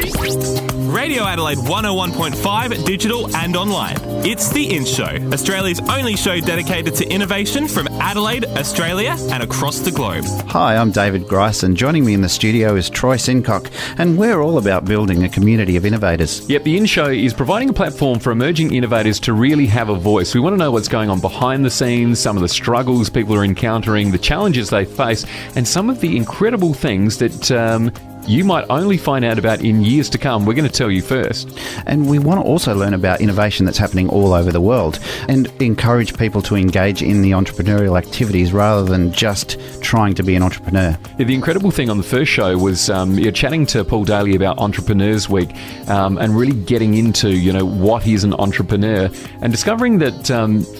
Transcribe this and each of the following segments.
Radio Adelaide 101.5 digital and online. It's The In Show, Australia's only show dedicated to innovation from Adelaide, Australia and across the globe. Hi, I'm David Grice, and joining me in the studio is Troy Sincock, and we're all about building a community of innovators. Yep, The In Show is providing a platform for emerging innovators to really have a voice. We want to know what's going on behind the scenes, some of the struggles people are encountering, the challenges they face, and some of the incredible things that you might only find out about in years to come. We're going to tell you first. And we want to also learn about innovation that's happening all over the world and encourage people to engage in the entrepreneurial activities rather than just trying to be an entrepreneur. Yeah, the incredible thing on the first show was you're chatting to Paul Daly about Entrepreneurs Week and really getting into, what is an entrepreneur and discovering that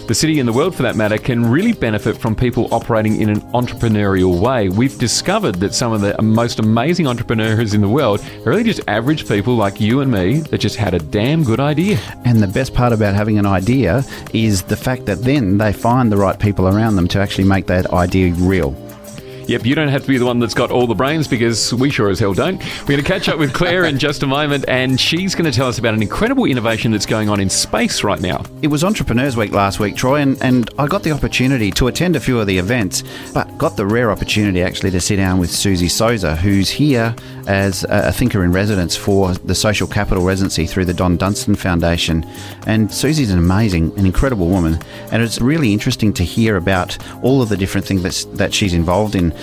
the city and the world, for that matter, can really benefit from people operating in an entrepreneurial way. We've discovered that some of the most amazing entrepreneurs in the world are really just average people like you and me that just had a damn good idea. And the best part about having an idea is the fact that then they find the right people around them to actually make that idea real. Yep, you don't have to be the one that's got all the brains because we sure as hell don't. We're going to catch up with Claire in just a moment, and she's going to tell us about an incredible innovation that's going on in space right now. It was Entrepreneurs Week last week, Troy, and I got the opportunity to attend a few of the events, but got the rare opportunity actually to sit down with Suzi Sosa, who's here as a thinker in residence for the Social Capital Residency through the Don Dunstan Foundation. And Suzi's an amazing and incredible woman, and it's really interesting to hear about all of the different things that she's involved in.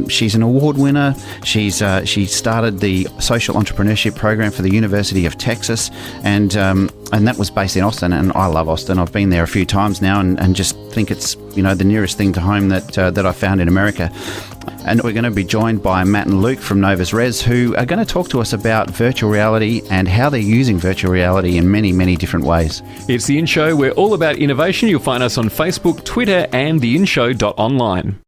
She's an award winner. She started the social entrepreneurship program for the University of Texas, and that was based in Austin. And I love Austin. I've been there a few times now, and just think it's the nearest thing to home that I found in America. And we're going to be joined by Matt and Luke from Novus Res, who are going to talk to us about virtual reality and how they're using virtual reality in many, many different ways. It's The In Show. We're all about innovation. You'll find us on Facebook, Twitter and theinshow.online.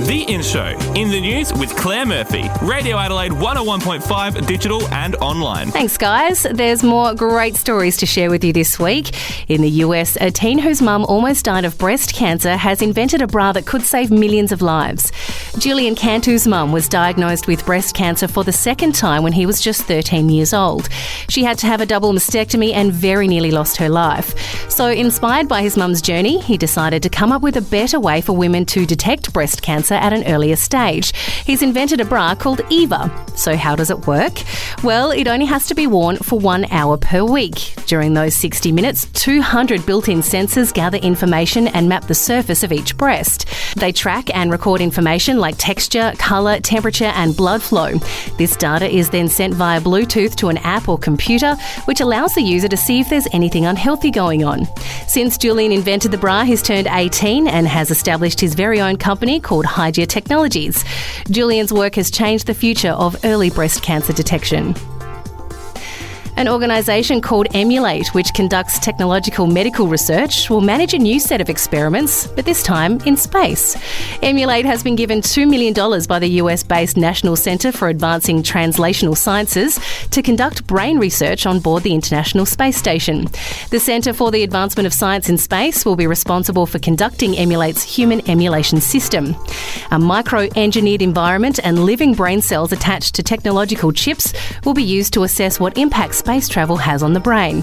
The In Show, in the news with Claire Murphy. Radio Adelaide 101.5 digital and online. Thanks, guys. There's more great stories to share with you this week. In the US, a teen whose mum almost died of breast cancer has invented a bra that could save millions of lives. Julian Cantu's mum was diagnosed with breast cancer for the second time when he was just 13 years old. She had to have a double mastectomy and very nearly lost her life. So, inspired by his mum's journey, he decided to come up with a better way for women to detect breast cancer at an earlier stage. He's invented a bra called Eva. So how does it work? Well, it only has to be worn for 1 hour per week. During those 60 minutes, 200 built-in sensors gather information and map the surface of each breast. They track and record information like texture, colour, temperature and blood flow. This data is then sent via Bluetooth to an app or computer, which allows the user to see if there's anything unhealthy going on. Since Julian invented the bra, he's turned 18 and has established his very own company called Hygia Technologies. Julian's work has changed the future of early breast cancer detection. An organisation called Emulate, which conducts technological medical research, will manage a new set of experiments, but this time in space. Emulate has been given $2 million by the US-based National Centre for Advancing Translational Sciences to conduct brain research on board the International Space Station. The Centre for the Advancement of Science in Space will be responsible for conducting Emulate's human emulation system. A micro-engineered environment and living brain cells attached to technological chips will be used to assess what impacts space travel has on the brain.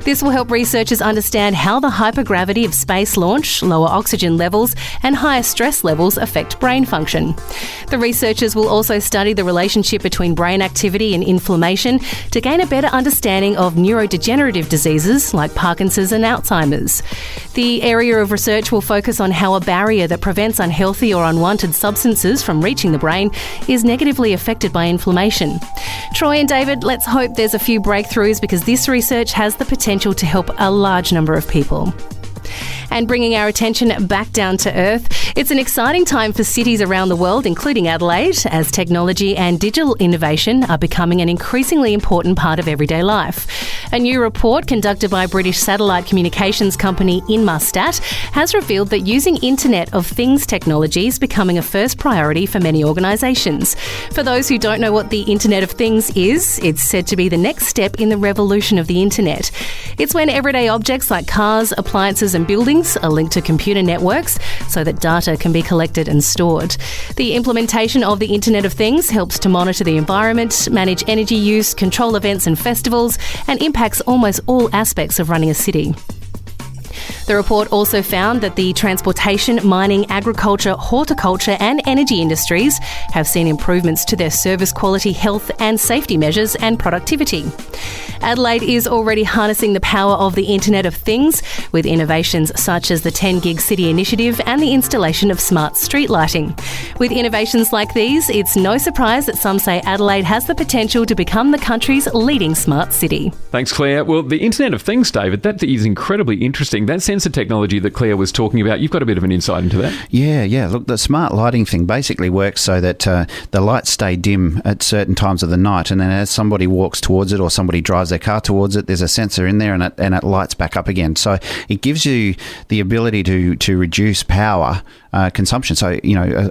This will help researchers understand how the hypergravity of space launch, lower oxygen levels and higher stress levels affect brain function. The researchers will also study the relationship between brain activity and inflammation to gain a better understanding of neurodegenerative diseases like Parkinson's and Alzheimer's. The area of research will focus on how a barrier that prevents unhealthy or unwanted substances from reaching the brain is negatively affected by inflammation. Troy and David, let's hope there's a few breakthroughs because this research has the potential to help a large number of people. And bringing our attention back down to earth, it's an exciting time for cities around the world, including Adelaide, as technology and digital innovation are becoming an increasingly important part of everyday life. A new report conducted by British satellite communications company Inmarsat has revealed that using Internet of Things technology is becoming a first priority for many organisations. For those who don't know what the Internet of Things is, it's said to be the next step in the revolution of the Internet. It's when everyday objects like cars, appliances and buildings are linked to computer networks so that data can be collected and stored. The implementation of the Internet of Things helps to monitor the environment, manage energy use, control events and festivals, and impacts almost all aspects of running a city. The report also found that the transportation, mining, agriculture, horticulture and energy industries have seen improvements to their service quality, health and safety measures and productivity. Adelaide is already harnessing the power of the Internet of Things with innovations such as the 10 Gig City Initiative and the installation of smart street lighting. With innovations like these, it's no surprise that some say Adelaide has the potential to become the country's leading smart city. Thanks, Claire. Well, the Internet of Things, David, that is incredibly interesting. That sensor technology that Claire was talking about, you've got a bit of an insight into that. Yeah. Look, the smart lighting thing basically works so that the lights stay dim at certain times of the night, and then as somebody walks towards it or somebody drives their car towards it, there's a sensor in there and it lights back up again. So it gives you the ability to reduce power consumption. So,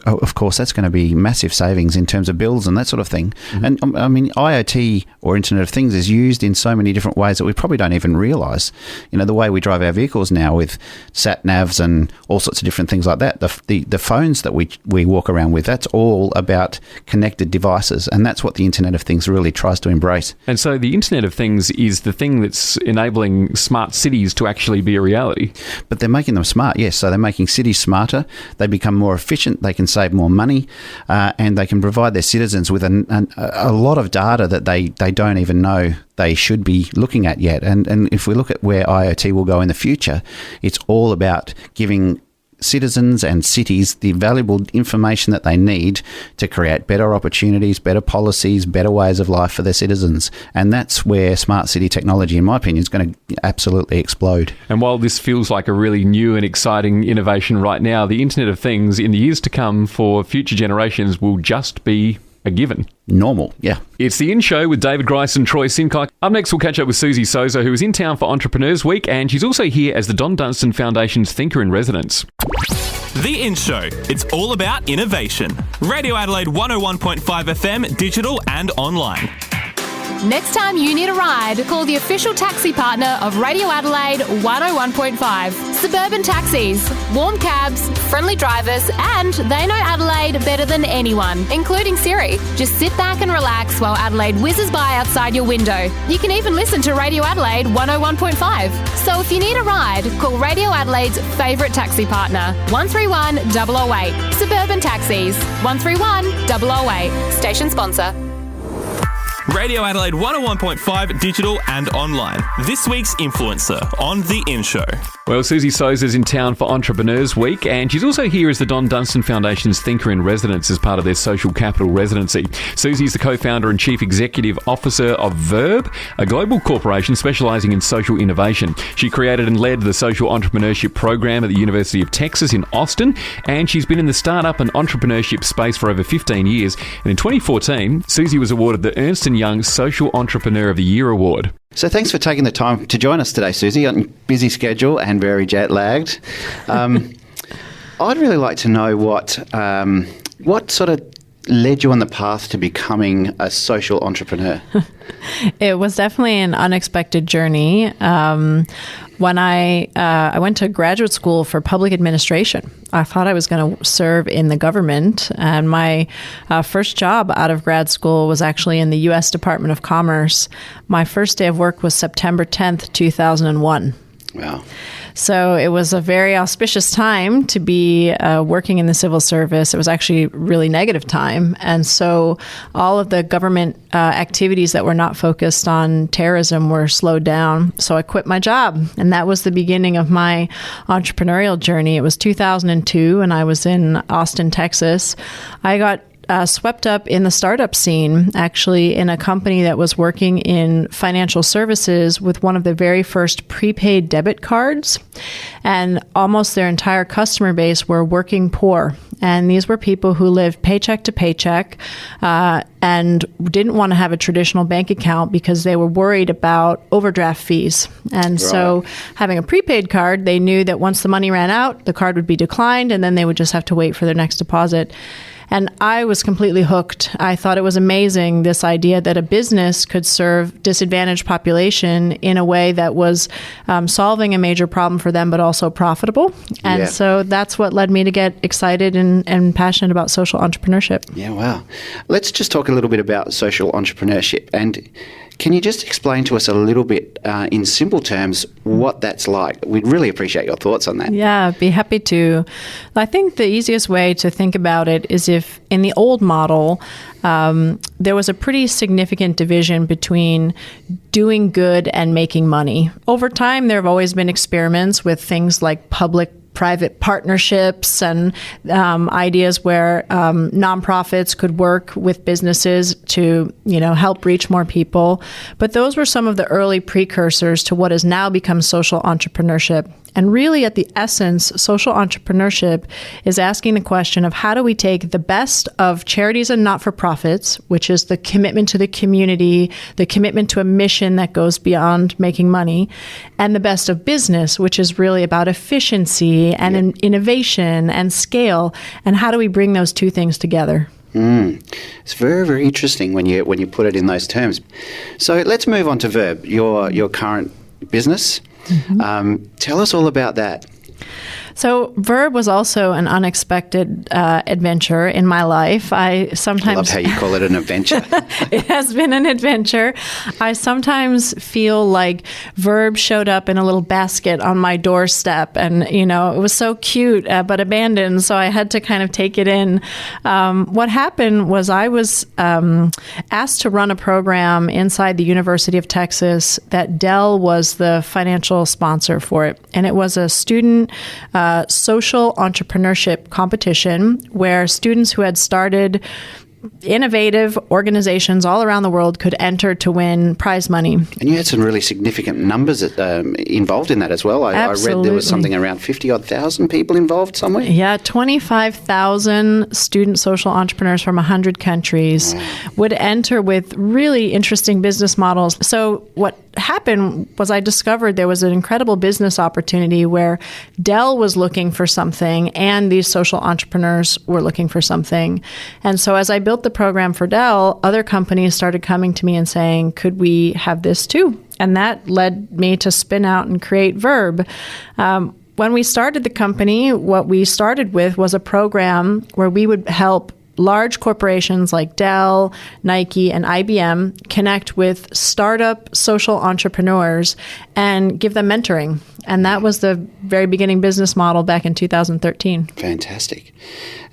of course, that's going to be massive savings in terms of bills and that sort of thing. Mm-hmm. And I mean, IoT or Internet of Things is used in so many different ways that we probably don't even realise. The way we drive our vehicles now with sat navs and all sorts of different things like that. The phones that we walk around with, that's all about connected devices, and that's what the Internet of Things really tries to embrace. And so the Internet of Things is the thing that's enabling smart cities to actually be a reality. But they're making them smart, yes. So they're making cities smarter. They become more efficient. They can save more money, and they can provide their citizens with a lot of data that they don't even know they should be looking at yet. And if we look at where IoT will go in the future, it's all about giving citizens and cities the valuable information that they need to create better opportunities, better policies, better ways of life for their citizens. And that's where smart city technology, in my opinion, is going to absolutely explode. And while this feels like a really new and exciting innovation right now, the Internet of Things in the years to come for future generations will just be a given. Normal, yeah. It's the In Show with David Grice and Troy Simcock. Up next, we'll catch up with Suzi Sosa, who is in town for Entrepreneurs Week, and she's also here as the Don Dunstan Foundation's Thinker in Residence. The In Show. It's all about innovation. Radio Adelaide 101.5 FM, digital and online. Next time you need a ride, call the official taxi partner of Radio Adelaide 101.5. Suburban taxis, warm cabs, friendly drivers, and they know Adelaide better than anyone, including Siri. Just sit back and relax while Adelaide whizzes by outside your window. You can even listen to Radio Adelaide 101.5. So if you need a ride, call Radio Adelaide's favourite taxi partner, 131 008. Suburban taxis, 131 008. Station sponsor. Radio Adelaide 101.5 digital and online. This week's influencer on The In Show. Well, Suzi Sosa's in town for Entrepreneurs Week, and she's also here as the Don Dunstan Foundation's Thinker in Residence as part of their Social Capital Residency. Suzi's the co-founder and chief executive officer of Verb, a global corporation specialising in social innovation. She created and led the social entrepreneurship program at the University of Texas in Austin, and she's been in the startup and entrepreneurship space for over 15 years. And in 2014, Suzi was awarded the Ernst & Young Social Entrepreneur of the Year Award. So thanks for taking the time to join us today, Suzi, on a busy schedule and very jet-lagged. I'd really like to know what sort of led you on the path to becoming a social entrepreneur? It was definitely an unexpected journey. When I went to graduate school for public administration, I thought I was going to serve in the government, and my first job out of grad school was actually in the U.S. Department of Commerce. My first day of work was September 10th, 2001. Wow. So it was a very auspicious time to be working in the civil service. It was actually a really negative time. And so all of the government activities that were not focused on terrorism were slowed down. So I quit my job. And that was the beginning of my entrepreneurial journey. It was 2002, and I was in Austin, Texas. I got swept up in the startup scene, actually, in a company that was working in financial services with one of the very first prepaid debit cards. And almost their entire customer base were working poor. And these were people who lived paycheck to paycheck and didn't want to have a traditional bank account because they were worried about overdraft fees. And so having a prepaid card, they knew that once the money ran out, the card would be declined, and then they would just have to wait for their next deposit. And I was completely hooked. I thought it was amazing, this idea that a business could serve disadvantaged population in a way that was solving a major problem for them, but also profitable. And so that's what led me to get excited and passionate about social entrepreneurship. Yeah, wow. Let's just talk a little bit about social entrepreneurship. And can you just explain to us a little bit, in simple terms, what that's like? We'd really appreciate your thoughts on that. Yeah, I'd be happy to. I think the easiest way to think about it is if in the old model, there was a pretty significant division between doing good and making money. Over time, there have always been experiments with things like public-private partnerships and ideas where nonprofits could work with businesses to, help reach more people. But those were some of the early precursors to what has now become social entrepreneurship. And really, at the essence, social entrepreneurship is asking the question of how do we take the best of charities and not-for-profits, which is the commitment to the community, the commitment to a mission that goes beyond making money, and the best of business, which is really about efficiency and innovation and scale, and how do we bring those two things together? It's very, very interesting when you put it in those terms. So let's move on to Verb, your current business. Tell us all about that. So Verb was also an unexpected adventure in my life. I love how you call it an adventure. It has been an adventure. I sometimes feel like Verb showed up in a little basket on my doorstep, and it was so cute but abandoned, so I had to kind of take it in. What happened was I was asked to run a program inside the University of Texas that Dell was the financial sponsor for it, and it was a student social entrepreneurship competition where students who had started innovative organizations all around the world could enter to win prize money. And you had some really significant numbers involved in that as well. I read there was something around 50,000 people involved somewhere. Yeah, 25,000 student social entrepreneurs from 100 countries would enter with really interesting business models. So what happened was I discovered there was an incredible business opportunity where Dell was looking for something and these social entrepreneurs were looking for something. And so as I built the program for Dell, other companies started coming to me and saying, could we have this too? And that led me to spin out and create Verb. When we started the company, what we started with was a program where we would help large corporations like Dell, Nike, and IBM connect with startup social entrepreneurs and give them mentoring. And that was the very beginning business model back in 2013. Fantastic.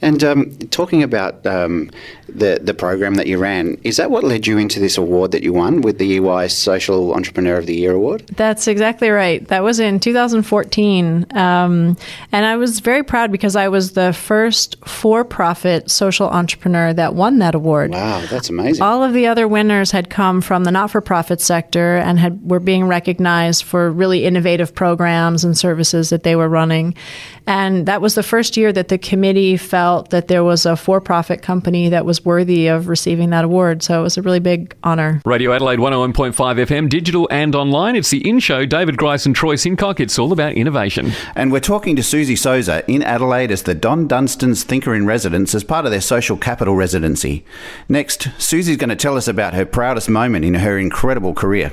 And talking about the program that you ran, is that what led you into this award that you won with the EY Social Entrepreneur of the Year Award? That's exactly right. That was in 2014. And I was very proud because I was the first for-profit social entrepreneur that won that award. Wow, that's amazing. All of the other winners had come from the not-for-profit sector and were being recognized for really innovative programs and services that they were running. And that was the first year that the committee felt that there was a for-profit company that was worthy of receiving that award. So it was a really big honor. Radio Adelaide 101.5 FM, digital and online. It's the In Show. David Grice and Troy Sincock. It's all about innovation. And we're talking to Suzi Sosa in Adelaide as the Don Dunstan's Thinker in Residence as part of their social capital residency. Next, Suzi's going to tell us about her proudest moment in her incredible career.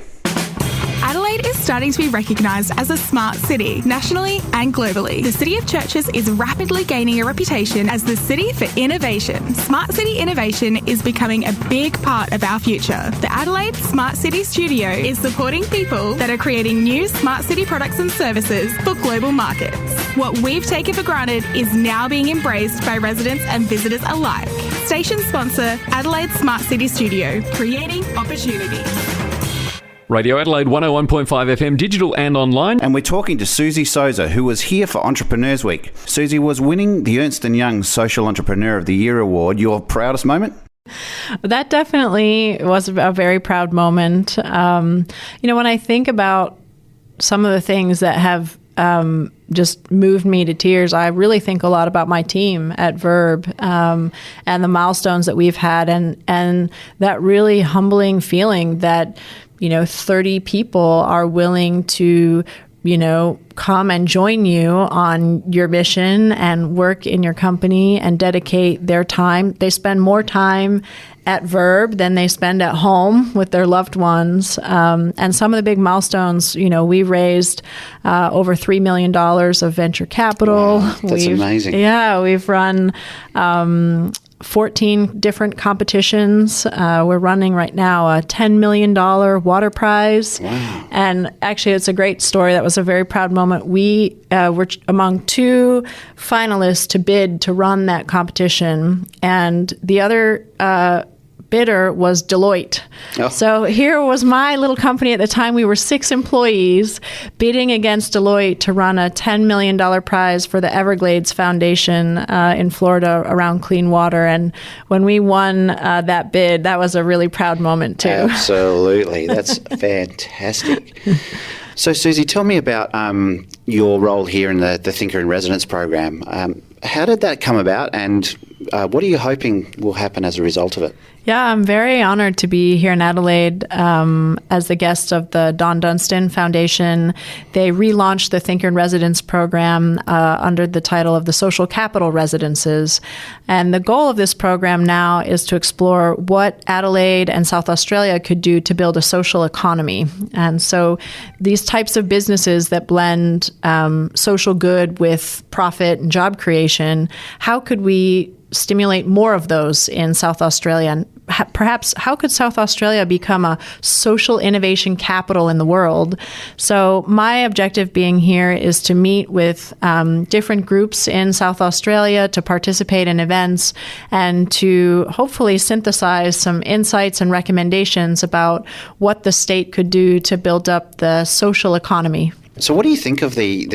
Adelaide is starting to be recognised as a smart city, nationally and globally. The City of Churches is rapidly gaining a reputation as the city for innovation. Smart city innovation is becoming a big part of our future. The Adelaide Smart City Studio is supporting people that are creating new smart city products and services for global markets. What we've taken for granted is now being embraced by residents and visitors alike. Station sponsor, Adelaide Smart City Studio, creating opportunities. Radio Adelaide 101.5 FM, digital and online. And we're talking to Suzi Sosa, who was here for Entrepreneurs Week. Suzi was winning the Ernst & Young Social Entrepreneur of the Year award. Your proudest moment? That definitely was a very proud moment. When I think about some of the things that have just moved me to tears, I really think a lot about my team at Verb and the milestones that we've had and that really humbling feeling that 30 people are willing to, come and join you on your mission and work in your company and dedicate their time. They spend more time at Verb than they spend at home with their loved ones. And some of the big milestones, we raised over $3 million of venture capital. Wow, that's amazing. Yeah, we've run 14 different competitions. We're running right now a $10 million water prize. Wow. And actually, it's a great story. That was a very proud moment. We were among 2 finalists to bid to run that competition. And the other bidder was Deloitte. Oh. So here was my little company at the time. We were 6 employees bidding against Deloitte to run a $10 million prize for the Everglades Foundation in Florida around clean water. And when we won that bid, that was a really proud moment too. Absolutely. That's fantastic. So, Suzi, tell me about your role here in the Thinker in Residence program. How did that come about, and what are you hoping will happen as a result of it? Yeah, I'm very honored to be here in Adelaide as the guest of the Don Dunstan Foundation. They relaunched the Thinker in Residence program under the title of the Social Capital Residences. And the goal of this program now is to explore what Adelaide and South Australia could do to build a social economy. And so these types of businesses that blend social good with profit and job creation, how could we stimulate more of those in South Australia? And perhaps how could South Australia become a social innovation capital in the world? So my objective being here is to meet with different groups in South Australia to participate in events and to hopefully synthesize some insights and recommendations about what the state could do to build up the social economy. So what do you think of the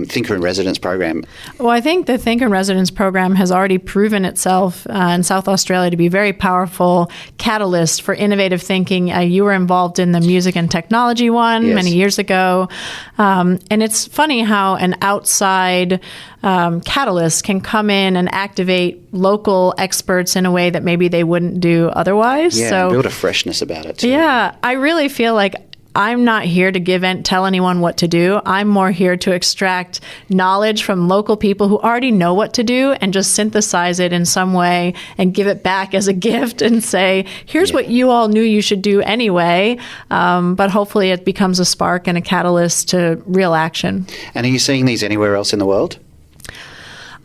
Thinker in Residence program? Well, I think the Thinker in Residence program has already proven itself in South Australia to be a very powerful catalyst for innovative thinking. You were involved in the music and technology one Yes. many years ago. And it's funny how an outside catalyst can come in and activate local experts in a way that maybe they wouldn't do otherwise. Yeah, So, build a freshness about it too. yeah, I really feel like I'm not here to tell anyone what to do. I'm more here to extract knowledge from local people who already know what to do and just synthesize it in some way and give it back as a gift and say, here's what you all knew you should do anyway. But hopefully it becomes a spark and a catalyst to real action. And are you seeing these anywhere else in the world?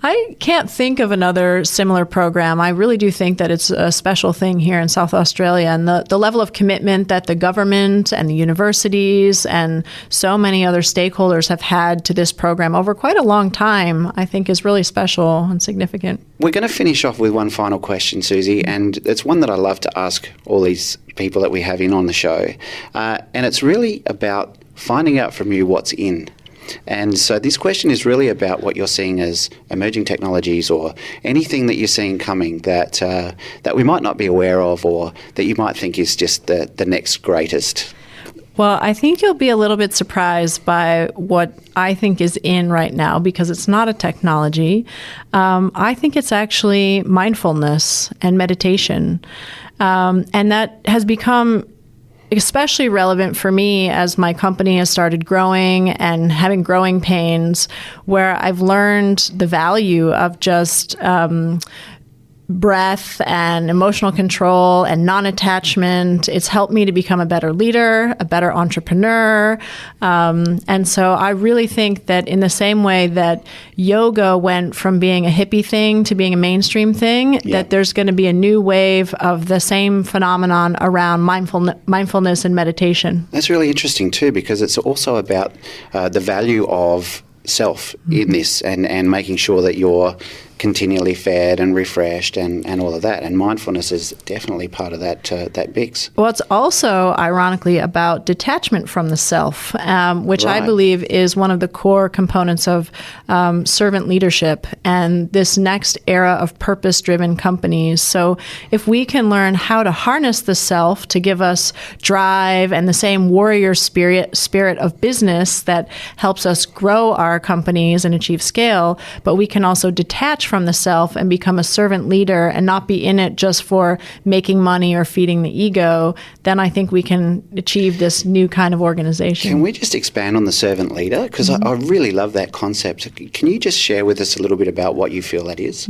I can't think of another similar program. I really do think that it's a special thing here in South Australia, and the level of commitment that the government and the universities and so many other stakeholders have had to this program over quite a long time, I think is really special and significant. We're going to finish off with one final question, Suzi, and it's one that I love to ask all these people that we have in on the show. And it's really about finding out from you what's in. And so this question is really about what you're seeing as emerging technologies or anything that you're seeing coming that we might not be aware of or that you might think is just the next greatest. Well, I think you'll be a little bit surprised by what I think is in right now because it's not a technology. I think it's actually mindfulness and meditation. And that has become especially relevant for me as my company has started growing and having growing pains, where I've learned the value of just breath and emotional control and non-attachment. It's helped me to become a better leader, a better entrepreneur. And so I really think that in the same way that yoga went from being a hippie thing to being a mainstream thing, that there's going to be a new wave of the same phenomenon around mindfulness and meditation. That's really interesting too, because it's also about the value of self in this and making sure that you're continually fed and refreshed and all of that. And mindfulness is definitely part of that mix. Well, it's also, ironically, about detachment from the self, which I Right. believe is one of the core components of servant leadership and this next era of purpose-driven companies. So if we can learn how to harness the self to give us drive and the same warrior spirit of business that helps us grow our companies and achieve scale, but we can also detach from the self and become a servant leader and not be in it just for making money or feeding the ego, then I think we can achieve this new kind of organization. Can we just expand on the servant leader? Because I really love that concept. Can you just share with us a little bit about what you feel that is?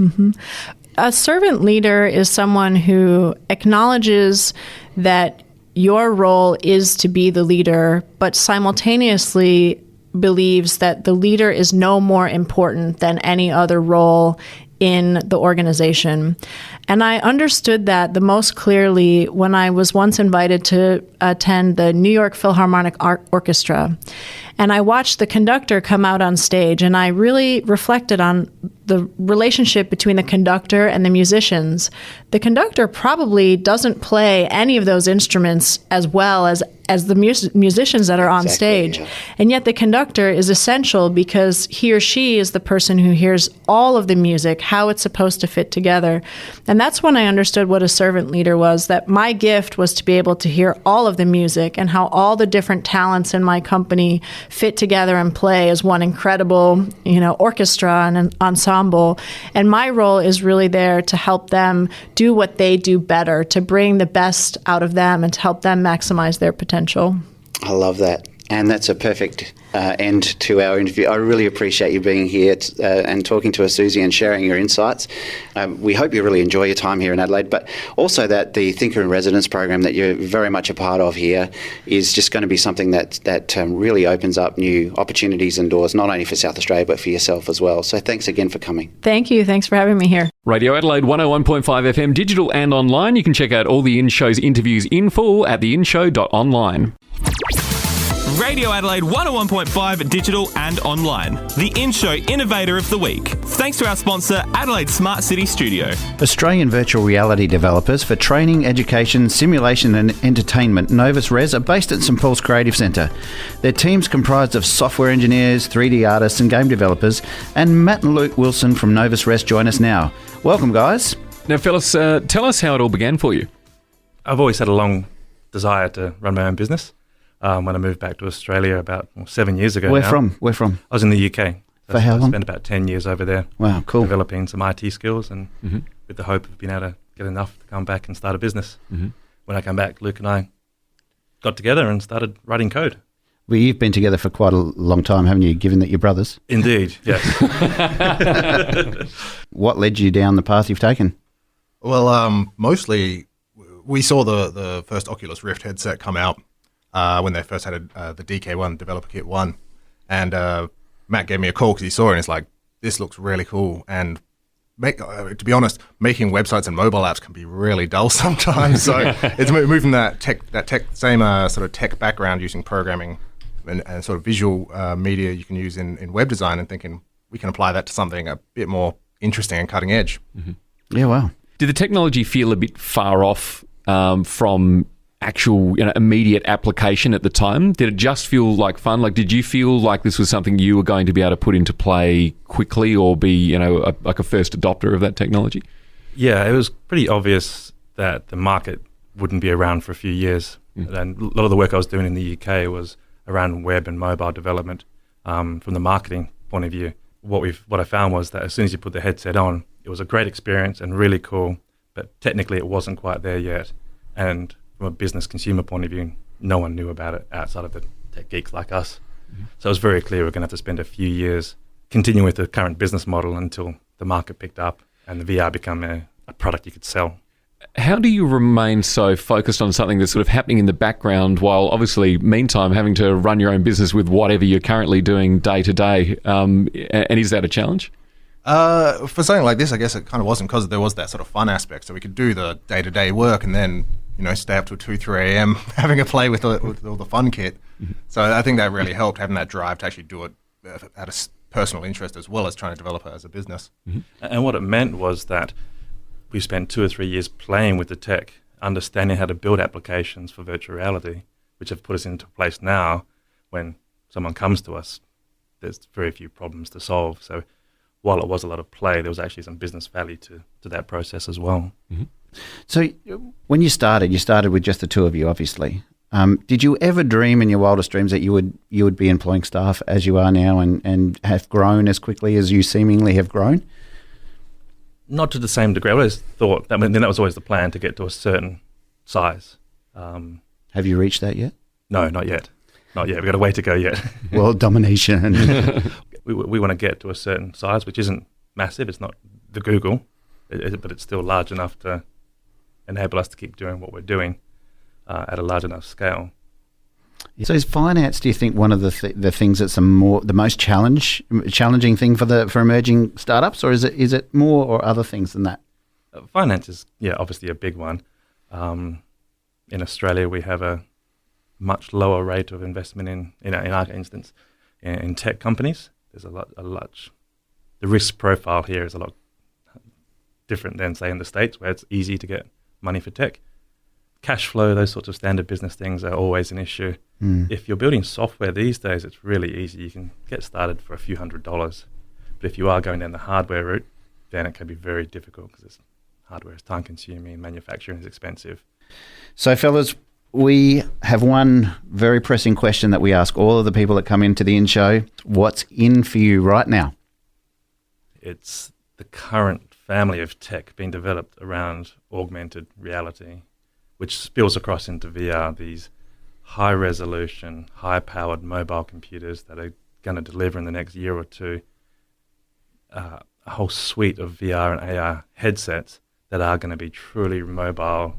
A servant leader is someone who acknowledges that your role is to be the leader, but simultaneously believes that the leader is no more important than any other role in the organization. And I understood that the most clearly when I was once invited to attend the New York Philharmonic Orchestra. And I watched the conductor come out on stage, and I really reflected on the relationship between the conductor and the musicians. The conductor probably doesn't play any of those instruments as well as the musicians that are on Exactly, stage. yeah. And yet the conductor is essential because he or she is the person who hears all of the music, how it's supposed to fit together. And that's when I understood what a servant leader was, that my gift was to be able to hear all of the music and how all the different talents in my company fit together and play as one incredible, orchestra and an ensemble. And my role is really there to help them do what they do better, to bring the best out of them and to help them maximize their potential. I love that. And that's a perfect end to our interview. I really appreciate you being here and talking to us, Suzi, and sharing your insights. We hope you really enjoy your time here in Adelaide, but also that the Thinker in Residence program that you're very much a part of here is just going to be something that really opens up new opportunities and doors, not only for South Australia, but for yourself as well. So thanks again for coming. Thank you. Thanks for having me here. Radio Adelaide 101.5 FM, digital and online. You can check out all the In-Show's interviews in full at theinshow.online. Radio Adelaide 101.5 digital and online. The In-Show Innovator of the Week. Thanks to our sponsor, Adelaide Smart City Studio. Australian virtual reality developers for training, education, simulation and entertainment, Novus Res, are based at St Paul's Creative Centre. Their team's comprised of software engineers, 3D artists and game developers, and Matt and Luke Wilson from Novus Res join us now. Welcome, guys. Now, fellas, tell us how it all began for you. I've always had a long desire to run my own business. When I moved back to Australia about 7 years ago Where now. from? I was in the UK. For how long? I spent about 10 years over there. Wow, cool. Developing some IT skills and with the hope of being able to get enough to come back and start a business. When I came back, Luke and I got together and started writing code. Well, you've been together for quite a long time, haven't you, given that you're brothers? Indeed, yes. What led you down the path you've taken? Well, mostly we saw the first Oculus Rift headset come out when they first had the DK1, Developer Kit 1. And Matt gave me a call because he saw it and it's like, this looks really cool. And to be honest, making websites and mobile apps can be really dull sometimes. So it's moving that same sort of tech background using programming and sort of visual media you can use in web design and thinking we can apply that to something a bit more interesting and cutting edge. Yeah, wow. Did the technology feel a bit far off from actual immediate application at the time? Did it just feel like fun? Like, did you feel like this was something you were going to be able to put into play quickly or be, like a first adopter of that technology? Yeah, it was pretty obvious that the market wouldn't be around for a few years. And a lot of the work I was doing in the UK was around web and mobile development from the marketing point of view. What I found was that as soon as you put the headset on, it was a great experience and really cool, but technically it wasn't quite there yet. And from a business consumer point of view, no one knew about it outside of the tech geeks like us. So it was very clear we're going to have to spend a few years continuing with the current business model until the market picked up and the VR became a product you could sell. How do you remain so focused on something that's sort of happening in the background while obviously meantime having to run your own business with whatever you're currently doing day to day? And is that a challenge? For something like this, I guess it kind of wasn't because there was that sort of fun aspect. So we could do the day-to-day work and then stay up till 2, 3 a.m. having a play with all the fun kit. So I think that really helped, having that drive to actually do it at personal interest as well as trying to develop it as a business. And what it meant was that we spent 2 or 3 years playing with the tech, understanding how to build applications for virtual reality, which have put us into a place now when someone comes to us, there's very few problems to solve. So while it was a lot of play, there was actually some business value to that process as well. So when you started with just the two of you, obviously. Did you ever dream in your wildest dreams that you would be employing staff as you are now and have grown as quickly as you seemingly have grown? Not to the same degree. I always thought that was always the plan, to get to a certain size. Have you reached that yet? No, not yet. Not yet. We've got a way to go yet. World domination. We want to get to a certain size, which isn't massive. It's not the Google, but it's still large enough to enable us to keep doing what we're doing at a large enough scale. So is finance, do you think, one of the things that's the most challenging thing for emerging startups, or is it more or other things than that? Finance is obviously a big one. In Australia, we have a much lower rate of investment in our instance in tech companies. There's the risk profile here is a lot different than, say, in the States, where it's easy to get money for tech. Cash flow, those sorts of standard business things are always an issue. If you're building software these days, it's really easy. You can get started for a few $100s. But if you are going down the hardware route, then it can be very difficult because hardware is time-consuming, manufacturing is expensive. So, fellas, we have one very pressing question that we ask all of the people that come into the in-show. What's in for you right now? It's the current family of tech being developed around augmented reality, which spills across into VR, these high-resolution, high-powered mobile computers that are going to deliver in the next year or two a whole suite of VR and AR headsets that are going to be truly mobile,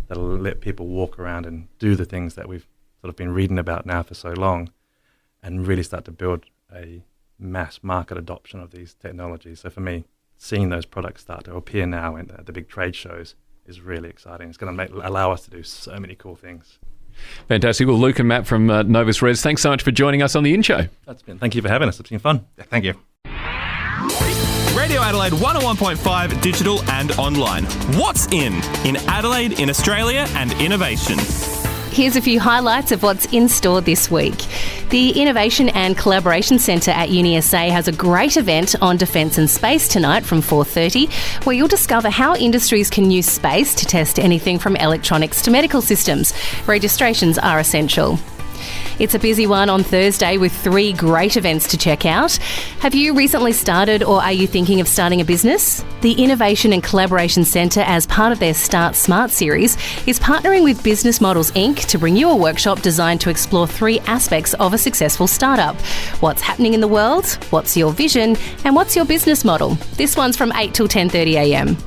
that'll let people walk around and do the things that we've sort of been reading about now for so long, and really start to build a mass market adoption of these technologies. So for me, seeing those products start to appear now at the big trade shows is really exciting. It's going to allow us to do so many cool things. Fantastic. Well, Luke and Matt from Novus Res, thanks so much for joining us on the In-Show. Thank you for having us. It's been fun. Thank you. Radio Adelaide 101.5 digital and online. What's in Adelaide, in Australia, and innovation? Here's a few highlights of what's in store this week. The Innovation and Collaboration Centre at UniSA has a great event on defence and space tonight from 4:30, where you'll discover how industries can use space to test anything from electronics to medical systems. Registrations are essential. It's a busy one on Thursday with 3 great events to check out. Have you recently started or are you thinking of starting a business? The Innovation and Collaboration Centre, as part of their Start Smart series, is partnering with Business Models Inc. to bring you a workshop designed to explore 3 aspects of a successful startup. What's happening in the world, what's your vision, and what's your business model? This one's from 8 till 10:30am.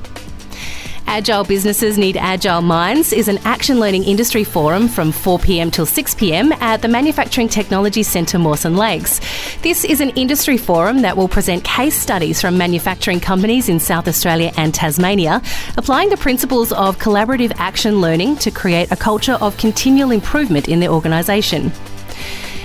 Agile Businesses Need Agile Minds is an action learning industry forum from 4pm till 6pm at the Manufacturing Technology Centre Mawson Lakes. This is an industry forum that will present case studies from manufacturing companies in South Australia and Tasmania, applying the principles of collaborative action learning to create a culture of continual improvement in their organisation.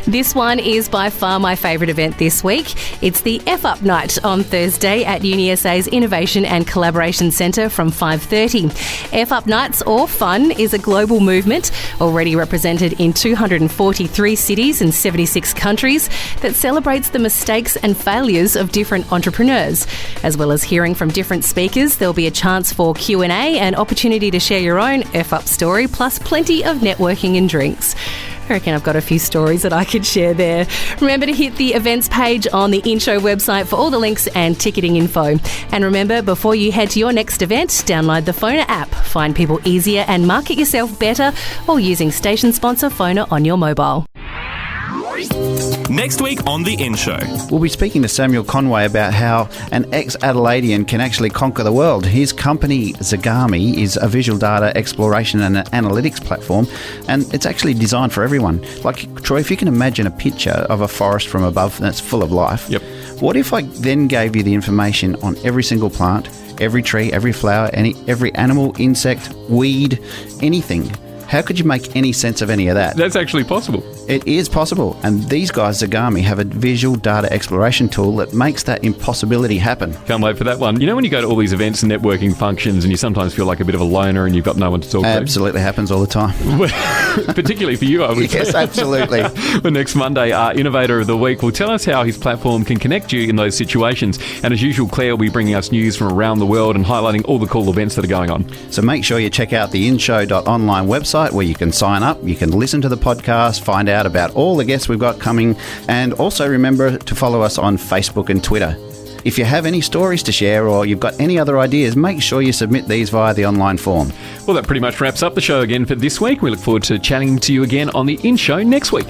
This one is by far my favourite event this week. It's the F-Up Night on Thursday at UniSA's Innovation and Collaboration Centre from 5:30. F-Up Nights, or FUN, is a global movement already represented in 243 cities and 76 countries that celebrates the mistakes and failures of different entrepreneurs. As well as hearing from different speakers, there'll be a chance for Q&A and opportunity to share your own F-Up story, plus plenty of networking and drinks. I reckon I've got a few stories that I could share there. Remember to hit the events page on the In-Show website for all the links and ticketing info. And remember, before you head to your next event, download the Phoner app. Find people easier and market yourself better while using station sponsor Phoner on your mobile. Next week on The In-Show. We'll be speaking to Samuel Conway about how an ex-Adelaidean can actually conquer the world. His company, Zagami, is a visual data exploration and analytics platform, and it's actually designed for everyone. Like, Troy, if you can imagine a picture of a forest from above that's full of life, Yep. What if I then gave you the information on every single plant, every tree, every flower, every animal, insect, weed, anything? How could you make any sense of any of that? That's actually possible. It is possible, and these guys, Zagami, have a visual data exploration tool that makes that impossibility happen. Can't wait for that one. You know when you go to all these events and networking functions and you sometimes feel like a bit of a loner and you've got no one to talk to? Absolutely happens all the time. Particularly for you, I would say. Yes, absolutely. Well, next Monday, our Innovator of the Week will tell us how his platform can connect you in those situations. And as usual, Claire will be bringing us news from around the world and highlighting all the cool events that are going on. So make sure you check out the inshow.online website where you can sign up, you can listen to the podcast, find out about all the guests we've got coming, and also remember to follow us on Facebook and Twitter. If you have any stories to share or you've got any other ideas, make sure you submit these via the online form. Well, that pretty much wraps up the show again for this week. We look forward to chatting to you again on the In Show next week.